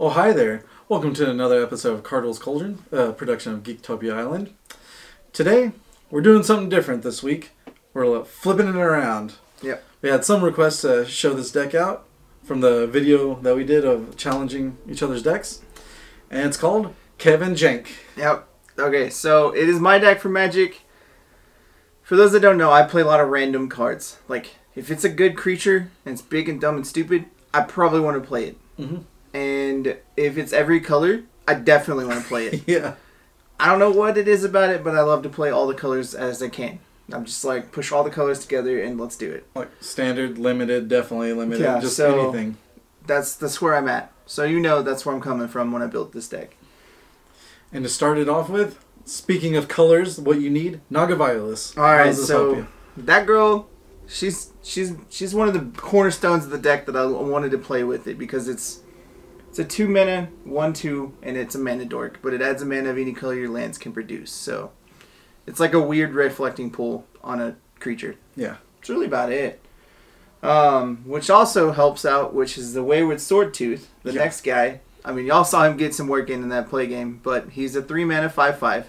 Oh, hi there. Welcome to another episode of Cardwell's Cauldron, a production of Geektopia Island. Today, we're doing something different this week. We're flipping it around. Yep. We had some requests to show this deck out from the video that we did of challenging each other's decks. And it's called Kevin Jank. Yep. Okay, so it is my deck for Magic. For those that don't know, I play a lot of random cards. Like, if it's a good creature and it's big and dumb and stupid, I probably want to play it. Mm-hmm. And if it's every color, I definitely want to play it. Yeah. I don't know what it is about it, but I love to play all the colors as I can. I'm just like, push all the colors together and let's do it. Like standard, limited, definitely limited, Yeah, just so anything. That's where I'm at. So you know that's where I'm coming from when I built this deck. And to start it off with, speaking of colors, what you need, Naga Vitalist. Alright, so that girl, she's one of the cornerstones of the deck that I wanted to play with it because it's a 2 mana, 1/2, and it's a mana dork, but it adds a mana of any color your lands can produce. So it's like a weird reflecting pool on a creature. Yeah. It's really about it. Which also helps out, which is the Wayward Swordtooth, the next guy. I mean, y'all saw him get some work in that play game, but he's a 3 mana 5/5.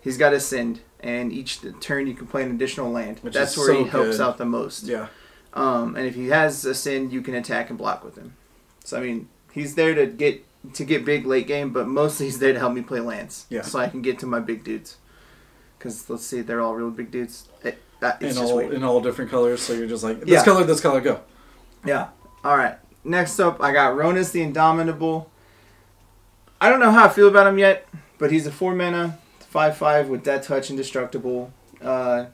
He's got Ascend, and each turn you can play an additional land. Which That's is where so he helps good. out the most. Yeah. And if he has Ascend, you can attack and block with him. So I mean, he's there to get big late game, but mostly he's there to help me play lands. Yeah. So I can get to my big dudes. Because let's see, they're all real big dudes. It's in all different colors, so you're just like, this color, go. Yeah. Alright. Next up, I got Rhonas the Indomitable. I don't know how I feel about him yet, but he's a 4 mana, 5/5 with Death Touch, Indestructible. And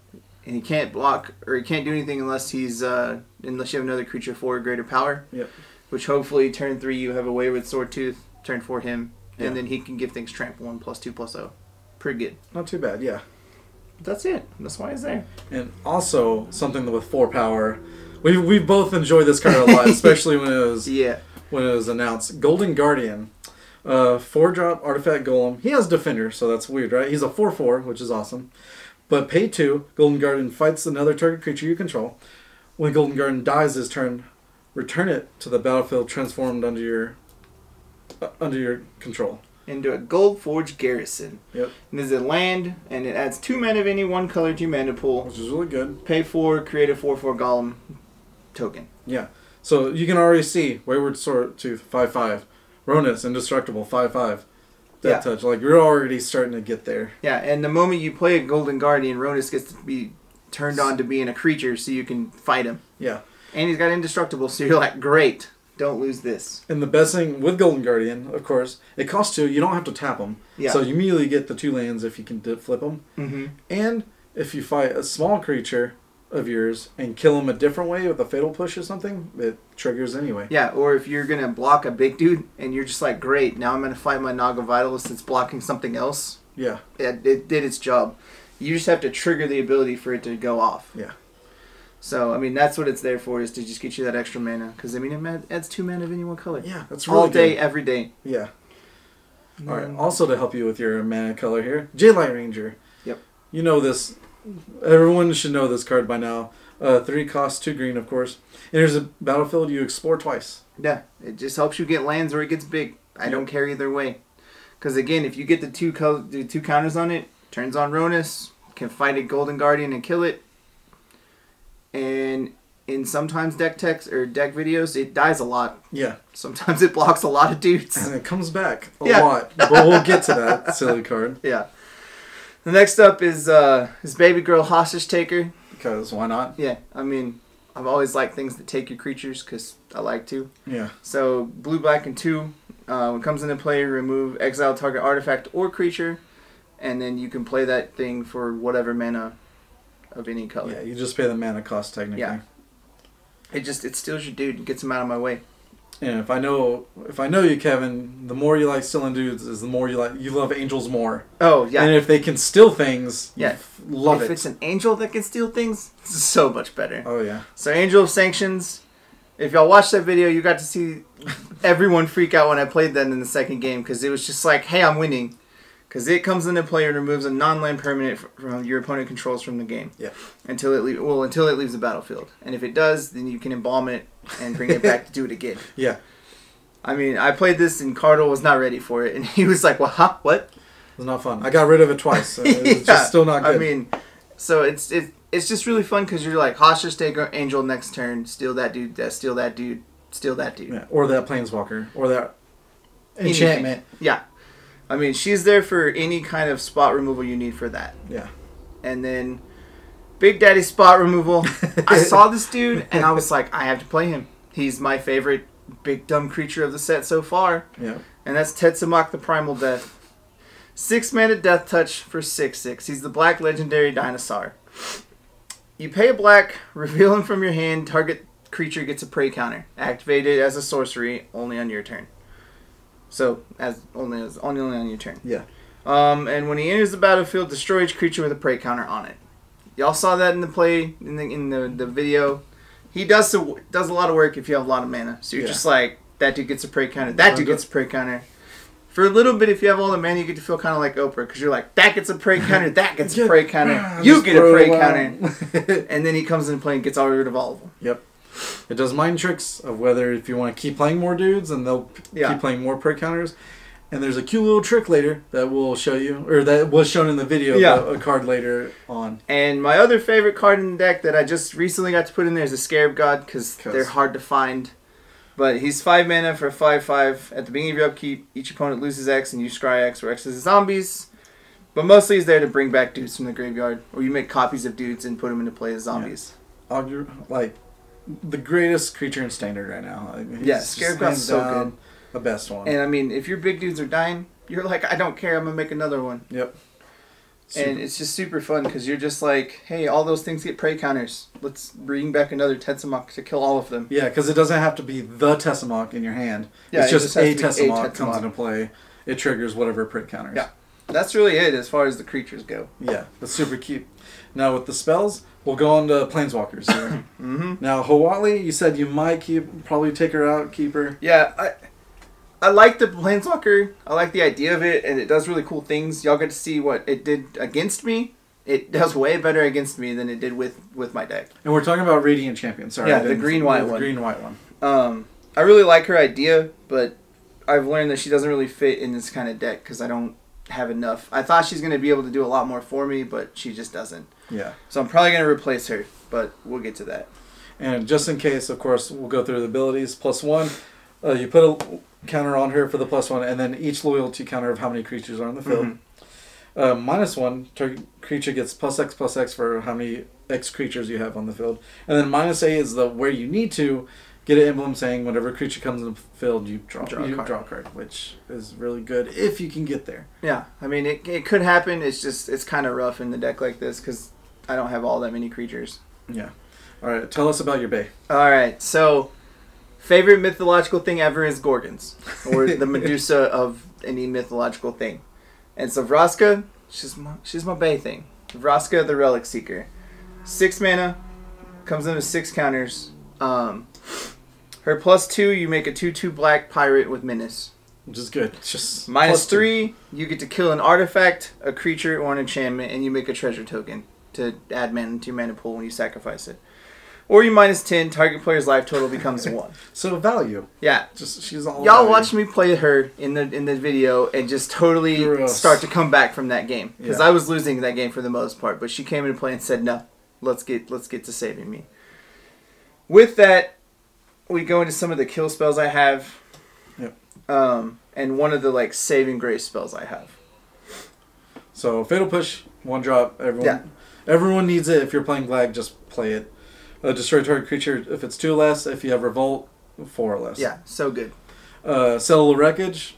he can't block, or he can't do anything unless he's unless you have another creature 4 or greater power. Yep. Which hopefully turn 3 you have a Wayward Swordtooth, turn 4 him, and then he can give things trample 1+2+0. Pretty good. Not too bad, yeah. That's it. That's why he's there. And also something with 4 power. We both enjoyed this card a lot, especially when it was announced. Golden Guardian, 4-drop artifact golem. He has Defender, so that's weird, right? He's a 4/4, which is awesome. But pay 2, Golden Guardian fights another target creature you control. When Golden Guardian dies this turn, return it to the battlefield transformed under your control. Into a Gold Forge Garrison. Yep. And there's a land, and it adds 2 mana of any one color to your mana pool. Which is really good. Pay 4, create a 4/4 golem token. Yeah. So you can already see Wayward Swordtooth 5/5, Rhonas Indestructible 5/5, Death Touch. Like you're already starting to get there. Yeah, and the moment you play a Golden Guardian, Rhonas gets to be turned on to being a creature, so you can fight him. Yeah. And he's got Indestructible, so you're like, great, don't lose this. And the best thing with Golden Guardian, of course, it costs 2. You don't have to tap them. Yeah. So you immediately get the 2 lands if you can flip them. Mm-hmm. And if you fight a small creature of yours and kill him a different way with a Fatal Push or something, it triggers anyway. Yeah, or if you're going to block a big dude and you're just like, great, now I'm going to fight my Naga Vitalist that's blocking something else. Yeah. It did its job. You just have to trigger the ability for it to go off. Yeah. So, I mean, that's what it's there for, is to just get you that extra mana. Because, I mean, it adds 2 mana of any one color. Yeah, that's really all day, good. Every day. Yeah. All right. Also to help you with your mana color here, Jadelight Ranger. Yep. You know this. Everyone should know this card by now. 3 costs, 2 green, of course. Enters a battlefield, you explore twice. Yeah. It just helps you get lands where it gets big. I don't care either way. Because, again, if you get the 2 counters on it, turns on Rhonas, can fight a Golden Guardian and kill it. And in sometimes deck text or deck videos, it dies a lot. Yeah. Sometimes it blocks a lot of dudes. And it comes back a lot. But we'll get to that silly card. Yeah. The next up is Baby Girl Hostage Taker. Because why not? Yeah. I mean, I've always liked things that take your creatures because I like to. Yeah. So, blue, black, and 2. When it comes into play, remove exile target artifact or creature. And then you can play that thing for whatever mana of any color. Yeah, you just pay the mana cost technically. Yeah. It steals your dude and gets him out of my way. And if I know you, Kevin, the more you like stealing dudes is the more you love angels more. Oh yeah. And if they can steal things, love it. If it's an angel that can steal things, it's so much better. Oh yeah. So Angel of Sanctions. If y'all watched that video, you got to see everyone freak out when I played that in the second game because it was just like, hey, I'm winning. Because it comes into play and removes a non-land permanent from your opponent controls from the game. Yeah. Until it leaves the battlefield. And if it does, then you can embalm it and bring it back to do it again. Yeah. I mean, I played this and Cardwell was not ready for it, and he was like, "Well, huh? What?" It was not fun. I got rid of it twice. So it was just still not good. I mean, so it's just really fun because you're like hostage taker, angel next turn, steal that dude, steal that dude, steal that dude, or that planeswalker, or that enchantment. Yeah, I mean, she's there for any kind of spot removal you need for that. Yeah, and then Big Daddy spot removal. I saw this dude and I was like, I have to play him. He's my favorite big dumb creature of the set so far. Yeah. And that's Tetzimoc the Primal Death. 6 mana Death Touch for 6/6. He's the black legendary dinosaur. You pay a black, reveal him from your hand, target creature gets a prey counter. Activated as a sorcery only on your turn. So only on your turn. Yeah. And when he enters the battlefield, destroy each creature with a prey counter on it. Y'all saw that in the play in the video. He does a lot of work if you have a lot of mana. So you're just like, that dude gets a prey counter. That dude gets a prey counter. For a little bit, if you have all the mana, you get to feel kind of like Oprah. Because you're like, that gets a prey counter, that gets a prey counter, you get a prey counter. And then he comes in play and gets all rid of all of them. Yep. It does mind tricks of whether if you want to keep playing more dudes and they'll keep playing more prey counters. And there's a cute little trick later that we'll show you, or that was shown in the video, a card later on. And my other favorite card in the deck that I just recently got to put in there is a Scarab God, because they're hard to find. But he's 5 mana for 5/5. At the beginning of your upkeep, each opponent loses X and you scry X, where X is zombies. But mostly he's there to bring back dudes from the graveyard, or you make copies of dudes and put them into play as zombies. Yeah. Like, the greatest creature in Standard right now. Scarab God's so good. The best one. And I mean, if your big dudes are dying, you're like, I don't care, I'm gonna make another one. Yep. And it's just super fun because you're just like, hey, all those things get prey counters. Let's bring back another Tetzimoc to kill all of them. Yeah, because it doesn't have to be the Tetzimoc in your hand. Yeah, it's just a Tetzimoc comes into play. It triggers whatever prey counters. Yeah. That's really it as far as the creatures go. Yeah, that's super cute. Now with the spells, we'll go on to Planeswalkers here. Now, Huatli, you said you might probably take her out, keep her. Yeah, I like the Planeswalker. I like the idea of it, and it does really cool things. Y'all get to see what it did against me. It does way better against me than it did with my deck. And we're talking about Radiant Champion. Sorry, yeah, the green-white one. Green-white one. I really like her idea, but I've learned that she doesn't really fit in this kind of deck because I don't have enough. I thought she's going to be able to do a lot more for me, but she just doesn't. Yeah. So I'm probably going to replace her, but we'll get to that. And just in case, of course, we'll go through the abilities. +1, you put a counter on her for the +1, and then each loyalty counter of how many creatures are on the field. -1, target creature gets +X for how many X creatures you have on the field. And then -A is where you need to get an emblem saying whenever a creature comes in the field, you draw a card, which is really good if you can get there. Yeah, I mean, it could happen. It's kind of rough in the deck like this because I don't have all that many creatures. Yeah. All right, tell us about your Bay. All right, so favorite mythological thing ever is Gorgons, or the Medusa of any mythological thing. And so Vraska, she's my Bay thing. Vraska the Relic Seeker. 6 mana, comes in with 6 counters. Her +2, you make a 2/2 black pirate with menace. Which is good. Just -3, you get to kill an artifact, a creature, or an enchantment, and you make a treasure token to add mana to your mana pool when you sacrifice it. Or you -10, target player's life total becomes 1. So value. Yeah. She's all y'all watched me play her in the video and just totally start to come back from that game. Because I was losing that game for the most part. But she came into play and said, no, let's get to saving me. With that, we go into some of the kill spells I have. Yep. And one of the saving grace spells I have. So Fatal Push, 1-drop. Everyone needs it. If you're playing Glag, just play it. Destroy target creature if it's 2 or less. If you have Revolt, 4 or less. Yeah, so good. Settle the Wreckage,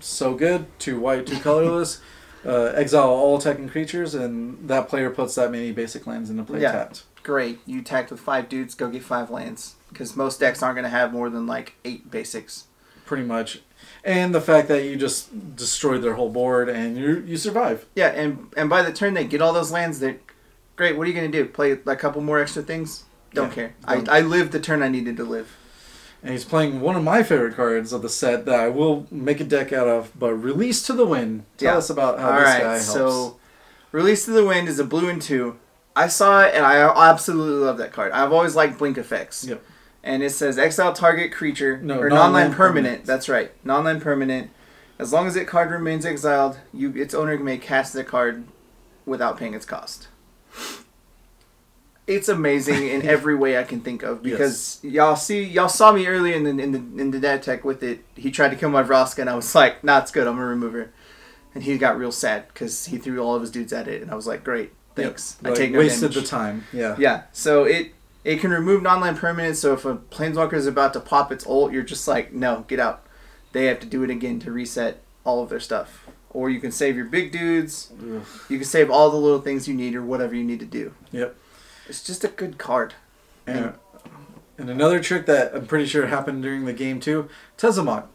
so good. 2 white, 2 colorless. Exile all attacking creatures, and that player puts that many basic lands into play tapped. Great. You attacked with 5 dudes, go get 5 lands. Because most decks aren't going to have more than 8 basics. Pretty much. And the fact that you just destroyed their whole board and you survive. Yeah, and by the turn they get all those lands, they're great. What are you going to do? Play a couple more extra things? Don't care. I lived the turn I needed to live. And he's playing one of my favorite cards of the set that I will make a deck out of, but Release to the Wind. Tell us about how this guy helps. So, Release to the Wind is a blue and 2. I saw it, and I absolutely love that card. I've always liked Blink effects. Yep. And it says exile target creature No, or non-land permanent. That's right, non-land permanent. As long as that card remains exiled, its owner may cast the card without paying its cost. It's amazing in every way I can think of because y'all saw me earlier in the dad tech with it. He tried to kill my Vraska and I was like, nah, it's good. I'm gonna remove her. And he got real sad because he threw all of his dudes at it, and I was like, great, thanks. Yep. I take no wasted damage. the time. Yeah. Yeah. So it can remove non-land permanents. So if a planeswalker is about to pop its ult, you're just like, no, get out. They have to do it again to reset all of their stuff. Or you can save your big dudes. Ugh. You can save all the little things you need or whatever you need to do. Yep. It's just a good card. And another trick that I'm pretty sure happened during the game too, Tetzimoc.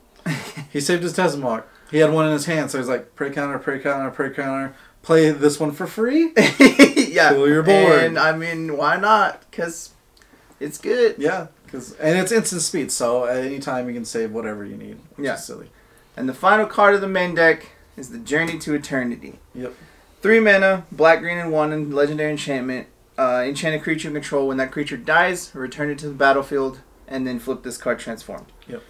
He saved his Tetzimoc. He had one in his hand, so he's like, pray counter, pray counter, pray counter. Play this one for free. Yeah. Kill your board. And I mean, why not? Because it's good. Yeah. And it's instant speed, so at any time you can save whatever you need. Which is silly. And the final card of the main deck is the Journey to Eternity. Yep. 3 mana, black, green, and 1, and legendary enchantment. Enchant a creature you control. When that creature dies, return it to the battlefield, and then flip this card transformed. Yep.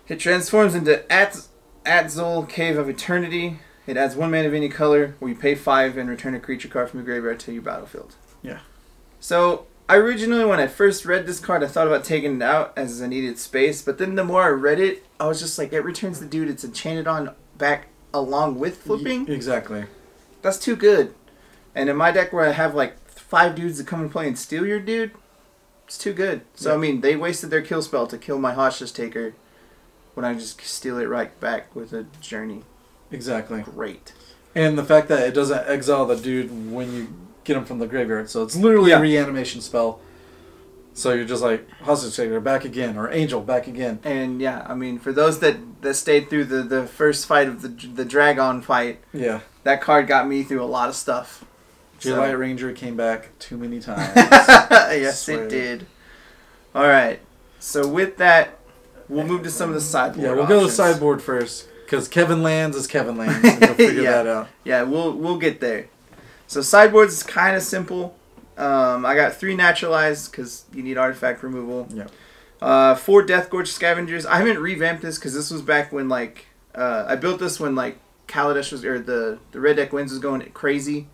It transforms into Atzul, Cave of Eternity. It adds 1 mana of any color, where you pay 5 and return a creature card from your graveyard to your battlefield. Yeah. So, originally, when I first read this card, I thought about taking it out as I needed space, but then the more I read it, I was just like, it returns the dude it's enchanted on back along with flipping. Exactly. That's too good. And in my deck where I have like 5 dudes that come and play and steal your dude, it's too good. So, I mean, they wasted their kill spell to kill my Hostage Taker when I just steal it right back with a Journey. Exactly. Great. And the fact that it doesn't exile the dude when you get him from the graveyard. So it's literally a reanimation spell. So you're just like, Hostage Taker, back again. Or Angel, back again. And yeah, I mean, for those that stayed through the first fight of the Dragon fight, that card got me through a lot of stuff. Jadelight Ranger came back too many times. Yes, it did. Alright, so with that, we'll move to some of the sideboard Yeah, we'll options. go to the sideboard first. Because Kevin Lands is Kevin Lands. And we'll figure that out. Yeah, we'll get there. So sideboards is kind of simple. I got 3 Naturalized because you need artifact removal. Yeah. 4 Death Gorge Scavengers. I haven't revamped this because this was back when like I built this when like Kaladesh was, or the Red Deck Wins was going crazy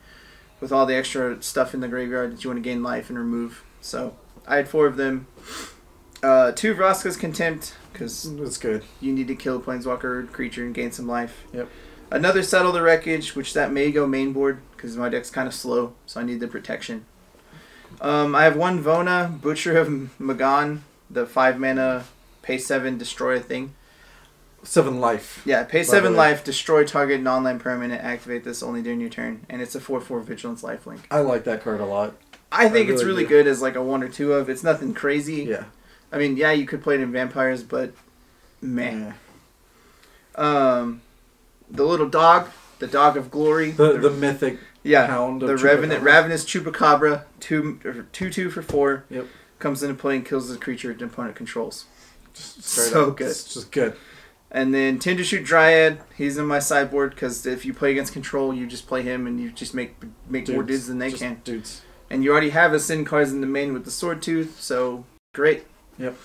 with all the extra stuff in the graveyard that you want to gain life and remove. So I had 4 of them. 2 Vraska's Contempt because that's good. You need to kill a planeswalker creature and gain some life. Yep. Another Settle the Wreckage, which that may go main board because my deck's kind of slow, so I need the protection. I have 1 Vona, Butcher of Magan, the 5 mana, pay 7, destroy a thing. 7 life. Yeah, pay 7 life, destroy target non-land permanent, activate this only during your turn, and it's a 4/4 Vigilance lifelink. I like that card a lot. I think it's really good as like a 1 or 2 of. It's nothing crazy. Yeah. I mean, yeah, you could play it in Vampires, but meh. Yeah. The little dog, the Dog of Glory. The mythic hound of the Ravenous Chupacabra, 2/2 for 4. Yep. Comes into play and kills the creature the opponent controls. So good. It's just good. And then Tindershoot Dryad, he's in my sideboard because if you play against control, you just play him and you just make more dudes than they can. Dudes. And you already have a Sin cards in the main with the Swordtooth, so great. Yep.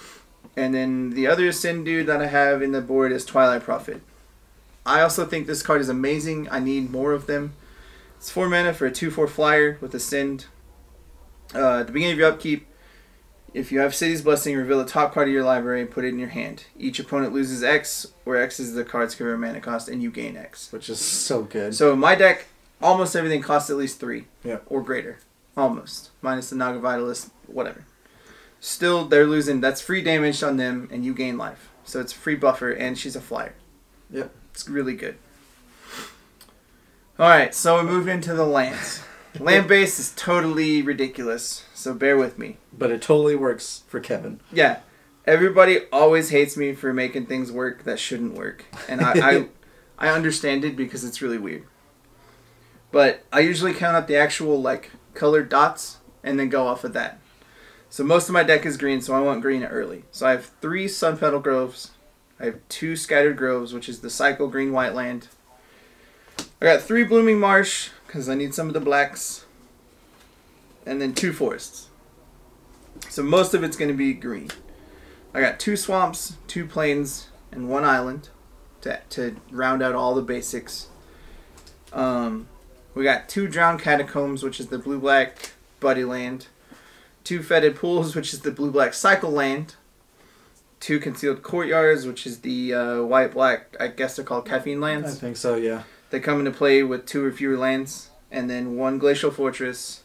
And then the other Sin dude that I have in the board is Twilight Prophet. I also think this card is amazing. I need more of them. It's 4 mana for a 2/4 flyer with a Sin. At the beginning of your upkeep, if you have City's Blessing, reveal the top card of your library and put it in your hand. Each opponent loses X, where X is the card's current mana cost, and you gain X. Which is so good. So in my deck, almost everything costs at least 3. Yeah. Or greater. Almost. Minus the Naga Vitalist, whatever. Still, they're losing. That's free damage on them, and you gain life. So it's a free buffer, and she's a flyer. Yep. It's really good. Alright, so we move into the lands. Land base is totally ridiculous, so bear with me. But it totally works for Kevin. Yeah. Everybody always hates me for making things work that shouldn't work. And I understand it because it's really weird. But I usually count up the actual like colored dots and then go off of that. So most of my deck is green, so I want green early. So I have 3 Sunpetal Groves. I have 2 Scattered Groves, which is the cycle green-white land. I got 3 Blooming Marsh, because I need some of the blacks. And then 2 Forests. So most of it's going to be green. I got 2 swamps, 2 plains, and 1 island to round out all the basics. We got 2 Drowned Catacombs, which is the blue-black Buddy land. 2 Fetid Pools, which is the blue-black Cycle land. 2 Concealed Courtyards, which is the white-black, I guess they're called Caffeine lands. I think so, yeah. They come into play with 2 or fewer lands, and then 1 Glacial Fortress,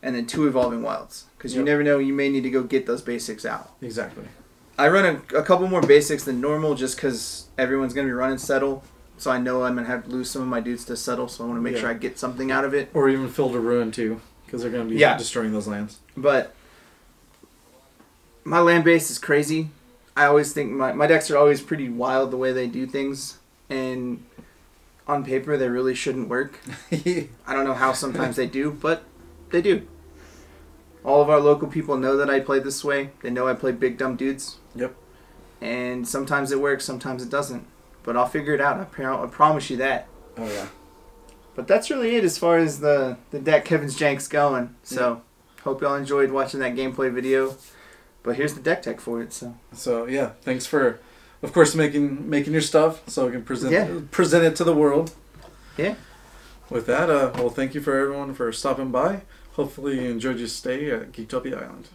and then 2 Evolving Wilds. Because you never know, you may need to go get those basics out. Exactly. I run a couple more basics than normal just because everyone's going to be running Settle. So I know I'm going to have to lose some of my dudes to Settle, so I want to make sure I get something out of it. Or even Field of Ruin, too, because they're going to be destroying those lands. But my land base is crazy. I always think my decks are always pretty wild the way they do things. And on paper, they really shouldn't work. I don't know how sometimes they do, but they do. All of our local people know that I play this way. They know I play big dumb dudes. Yep. And sometimes it works, sometimes it doesn't. But I'll figure it out. I promise you that. Oh, yeah. But that's really it as far as the deck Kevin Jank's going. So, hope y'all enjoyed watching that gameplay video. But here's the deck tech for it. So yeah, thanks for, of course, making your stuff so we can present it to the world. Yeah. With that, well, thank you for everyone for stopping by. Hopefully you enjoyed your stay at Geektopia Island.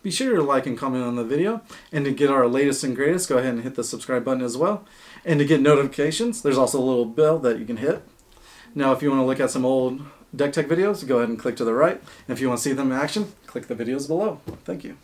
Be sure to like and comment on the video. And to get our latest and greatest, go ahead and hit the subscribe button as well. And to get notifications, there's also a little bell that you can hit. Now, if you want to look at some old deck tech videos, go ahead and click to the right. And if you want to see them in action, click the videos below. Thank you.